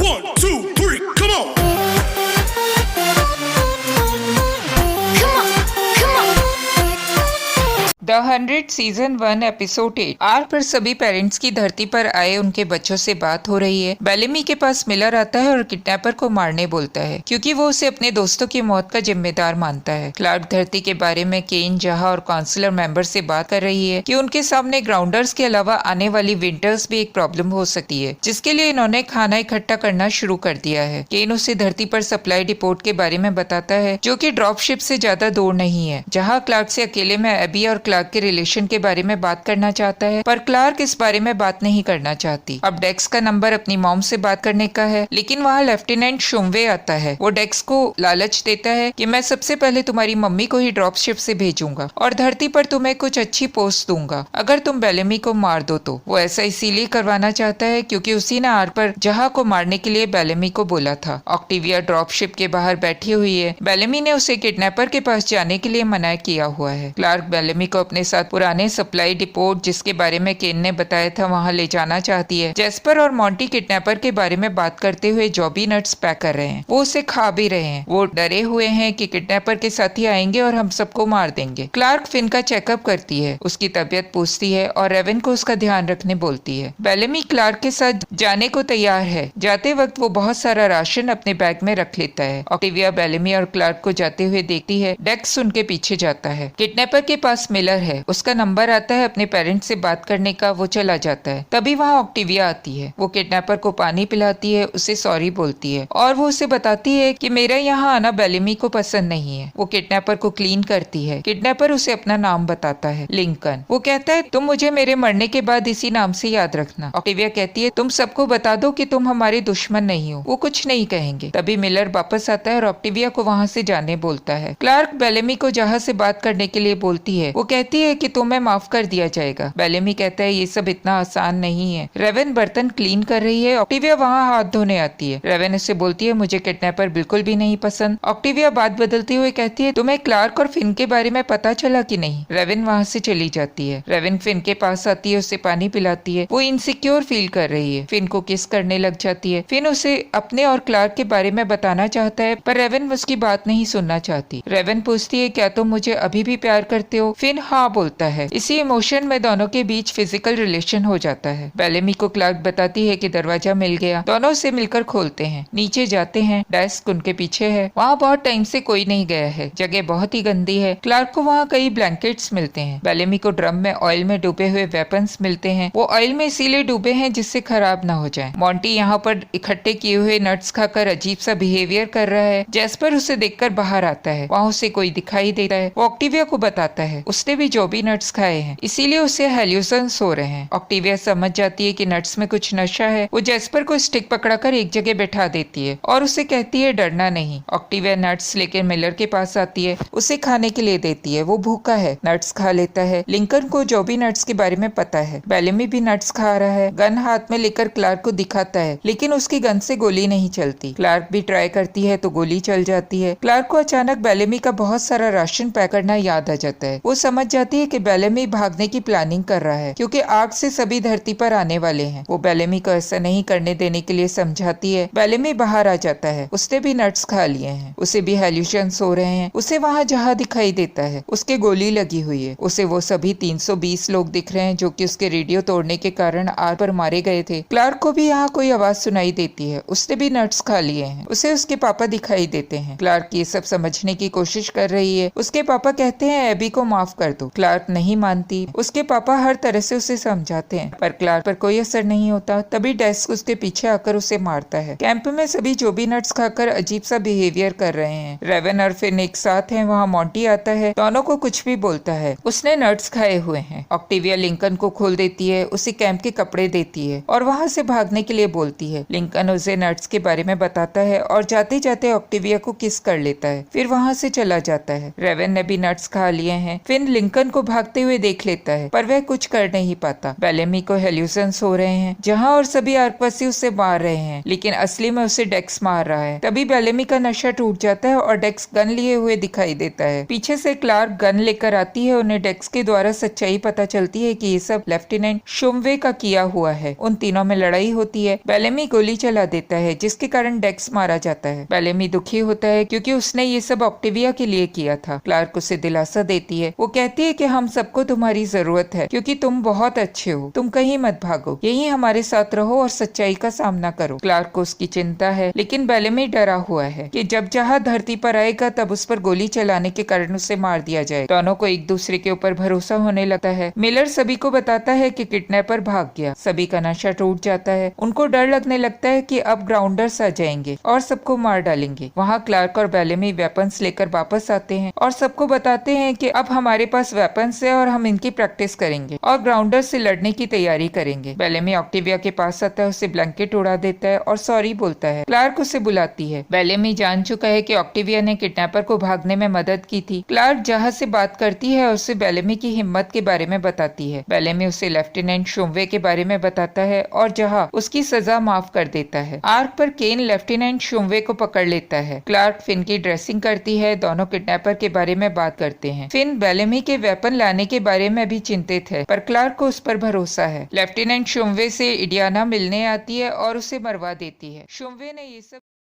1, 2, 3, come on! The 100 season 1 episode 8 आर पर सभी पेरेंट्स की धरती पर आए उनके बच्चों से बात हो रही है। बेलेमी के पास मिलर आता है और किडनैपर को मारने बोलता है क्योंकि वो उसे अपने दोस्तों की मौत का जिम्मेदार मानता है। क्लार्क धरती के बारे में केन, जहा और काउंसिलर मेंबर से बात कर रही है कि उनके सामने ग्राउंडर्स के अलावा आने वाली विंटर्स भी एक प्रॉब्लम हो सकती है, जिसके लिए इन्होंने खाना इकट्ठा करना शुरू कर दिया है। केन उसे धरती पर सप्लाई डिपोट के बारे में बताता है जो कि ड्रॉप शिप से ज्यादा दूर नहीं है। जहाँ क्लार्क से अकेले में एबी और क्लार्क के रिलेशन के बारे में बात करना चाहता है, पर क्लार्क इस बारे में बात नहीं करना चाहती। अब डेक्स का नंबर अपनी मॉम से बात करने का है, लेकिन वहाँ लेफ्टिनेंट शुम्वे आता है। वो डेक्स को लालच देता है कि मैं सबसे पहले तुम्हारी मम्मी को ही ड्रॉप शिप से भेजूंगा और धरती पर तुम्हें कुछ अच्छी पोस्ट दूंगा अगर तुम बेलेमी को मार दो तो। वो ऐसा इसीलिए करवाना चाहता है क्योंकि उसी ने आर पर जहा को मारने के लिए बेलेमी को बोला था। ऑक्टिविया ड्रॉप शिप के बाहर बैठी हुई है। बेलेमी ने उसे किडनैपर के पास जाने के लिए मना किया हुआ है। क्लार्क बेलेमी को अपने साथ पुराने सप्लाई डिपोट जिसके बारे में केन ने बताया था वहां ले जाना चाहती है। जेस्पर और मॉन्टी किडनैपर के बारे में बात करते हुए जॉबी नट्स पैक कर रहे हैं। वो उसे खा भी रहे हैं। वो डरे हुए हैं कि किडनैपर के साथी आएंगे और हम सबको मार देंगे। क्लार्क फिन का चेकअप करती है, उसकी तबीयत पूछती है और रेवन को उसका ध्यान रखने बोलती है। बेलेमी क्लार्क के साथ जाने को तैयार है। जाते वक्त वो बहुत सारा राशन अपने बैग में रख लेता है। ऑक्टिविया बेलेमी और क्लार्क को जाते हुए देखती है। डेक्स उनके पीछे जाता है। किडनैपर के पास मिलर है, उसका नंबर आता है अपने पेरेंट्स से बात करने का। वो चला जाता है। तभी वहाँ ऑक्टिविया आती है। वो किडनैपर को पानी पिलाती है, उसे सॉरी बोलती है और वो उसे बताती है कि मेरा यहाँ आना बेलेमी को पसंद नहीं है। वो किडनैपर को क्लीन करती है। किडनैपर उसे अपना नाम बताता है, लिंकन। वो कहता है तुम मुझे मेरे मरने के बाद इसी नाम से याद रखना। ऑक्टिविया कहती है तुम सबको बता दो कि तुम हमारे दुश्मन नहीं हो। वो कुछ नहीं कहेंगे। तभी मिलर वापस आता है और ऑक्टिविया को वहाँ से जाने बोलता है। क्लार्क बेलेमी को जहाँ से बात करने के लिए बोलती है। वो कहती है कि तुम्हें माफ कर दिया जाएगा। बेलेमी कहता है ये सब इतना आसान नहीं है। रेवन बर्तन क्लीन कर रही है। ऑक्टिविया वहाँ हाथ धोने आती है। रेवन उससे बोलती है मुझे किडनैपर बिल्कुल भी नहीं पसंद। ऑक्टिविया बात बदलते हुए कहती है तुम्हें क्लार्क और फिन के बारे में पता चला कि नहीं। रेवन वहाँ से चली जाती है। रेवन फिन के पास आती है, उसे पानी पिलाती है। वो इनसिक्योर फील कर रही है। फिन को किस करने लग जाती है। फिन उसे अपने और क्लार्क के बारे में बताना चाहता है, पर रेवन उसकी बात नहीं सुनना चाहती। रेवन पूछती है क्या तुम मुझे अभी भी प्यार करते हो। फिन हाँ बोलता है। इसी इमोशन में दोनों के बीच फिजिकल रिलेशन हो जाता है। बेलेमी को क्लार्क बताती है कि दरवाजा मिल गया। दोनों उसे मिलकर खोलते हैं। नीचे जाते हैं। डेस्क उनके पीछे है। वहाँ बहुत टाइम से कोई नहीं गया है। जगह बहुत ही गंदी है। क्लार्क को वहाँ कई ब्लैंकेट्स मिलते हैं। बेलेमी को ड्रम में ऑयल में डूबे हुए वेपन्स मिलते हैं। वो ऑयल में इसीलिए डूबे हैं जिससे खराब ना हो जाए। मॉन्टी यहाँ पर इकट्ठे किए हुए नट्स खाकर अजीब सा बिहेवियर कर रहा है। जेस्पर उसे देखकर बाहर आता है। वहाँ उसे कोई दिखाई देता है। वो ऑक्टिविया को बताता है उसने भी जॉबी नट्स खाए हैं, इसीलिए उसे हेल्यूशंस हो रहे हैं। ऑक्टिविया समझ जाती है कि नट्स में कुछ नशा है। वो जेस्पर को स्टिक पकड़ाकर एक जगह बैठा देती है और उसे कहती है डरना नहीं। ऑक्टिविया नट्स लेकर मिलर के पास आती है, उसे खाने के लिए देती है। वो भूखा है। नट्स खा लेता है। लिंकन को जॉबी नट्स के बारे में पता है। बेलेमी भी नट्स खा रहा है। गन हाथ में लेकर क्लार्क को दिखाता है, लेकिन उसकी गन से गोली नहीं चलती। क्लार्क भी ट्राई करती है तो गोली चल जाती है। क्लार्क को अचानक बेलेमी का बहुत सारा राशन पैक करना याद आ जाता है। वो समझ जाती है कि बेलेमी भागने की प्लानिंग कर रहा है क्योंकि आग से सभी धरती पर आने वाले हैं। वो बेलेमी को ऐसा नहीं करने देने के लिए समझाती है। बेलेमी बाहर आ जाता है। उसने भी नट्स खा लिए हैं। उसे भी हेल्यूशंस हो रहे हैं। उसे वहाँ जहा दिखाई देता है, उसके गोली लगी हुई है। उसे वो सभी 320 लोग दिख रहे हैं जो कि उसके रेडियो तोड़ने के कारण आर पर मारे गए थे। क्लार्क को भी यहाँ कोई आवाज सुनाई देती है। उसने भी नट्स खा लिए हैं। उसे उसके पापा दिखाई देते हैं। क्लार्क ये सब समझने की कोशिश कर रही है। उसके पापा कहते हैं एबी को माफ कर दो। क्लार्क नहीं मानती। उसके पापा हर तरह से उसे समझाते हैं, पर क्लार्क पर कोई असर नहीं होता। तभी डेस्क उसके पीछे आकर उसे मारता है। कैंप में सभी जॉबी नट्स खाकर अजीब सा बिहेवियर कर रहे हैं। रेवन और फिन एक साथ हैं। वहाँ मॉन्टी आता है। दोनों को कुछ भी बोलता है। उसने नट्स खाए हुए हैं। ऑक्टिविया लिंकन को खोल देती है, उसे कैंप के कपड़े देती है और वहाँ से भागने के लिए बोलती है। लिंकन उसे नट्स के बारे में बताता है और जाते जाते ऑक्टिविया को किस कर लेता है, फिर वहाँ से चला जाता है। रेवन ने भी नट्स खा लिए हैं। फिन फिनकन को भागते हुए देख लेता है, पर वह कुछ कर नहीं पाता। बेलेमी को हेल्यूशंस हो रहे हैं, जहाँ और सभी आर्कवासी उसे मार रहे हैं, लेकिन असली में उसे डेक्स मार रहा है। तभी बेलेमी का नशा टूट जाता है और डेक्स गन लिए हुए दिखाई देता है। पीछे से क्लार्क गन लेकर आती है। उन्हें डेक्स के द्वारा सच्चाई पता चलती है कि ये सब लेफ्टिनेंट शुम्वे का किया हुआ है। उन तीनों में लड़ाई होती है। बेलेमी गोली चला देता है, जिसके कारण डेक्स मारा जाता है। बेलेमी दुखी होता है क्योंकि उसने ये सब ऑक्टेविया के लिए किया था। क्लार्क उसे दिलासा देती है। वो कहती है कि हम सबको तुम्हारी जरूरत है, क्योंकि तुम बहुत अच्छे हो। तुम कहीं मत भागो, यही हमारे साथ रहो और सच्चाई का सामना करो। क्लार्क को उसकी चिंता है, लेकिन बेलेमी डरा हुआ है कि जब जहाँ धरती पर आएगा तब उस पर गोली चलाने के कारण उसे मार दिया जाए। दोनों को एक दूसरे के ऊपर भरोसा होने लगता है। मिलर सभी को बताता है कि किडनैपर भाग गया। सभी का नशा टूट जाता है। उनको डर लगने लगता है कि अब ग्राउंडर्स आ जाएंगे और सबको मार डालेंगे। वहाँ क्लार्क और बेलेमी वेपन्स लेकर वापस आते हैं और सबको बताते हैं कि अब हमारे पास वेपन्स है और हम इनकी प्रैक्टिस करेंगे और ग्राउंडर्स से लड़ने की तैयारी करेंगे। बेलेमी ऑक्टेविया के पास आता है, उसे ब्लैंकेट उड़ा देता है और सॉरी बोलता है। क्लार्क उसे बुलाती है। बेलेमी जान चुका है कि ऑक्टेविया ने किडनैपर को भागने में मदद की थी। क्लार्क जहाँ से बात करती है उसे बेलेमी की हिम्मत के बारे में बताती है। बेलेमी उसे लेफ्टिनेंट शुम्वे के बारे में बताता है और जहाँ उसकी सजा माफ कर देता है। आर्क पर केन लेफ्टिनेंट शुम्वे को पकड़ लेता है। क्लार्क फिन की ड्रेसिंग करती है। दोनों किडनैपर के बारे में बात करते हैं। फिन बेलेमी के वेपन लाने के बारे में भी चिंतित है, पर क्लार्क को उस पर भरोसा है। लेफ्टिनेंट शुम्वे से इडियाना मिलने आती है और उसे मरवा देती है। शुम्वे ने ये सब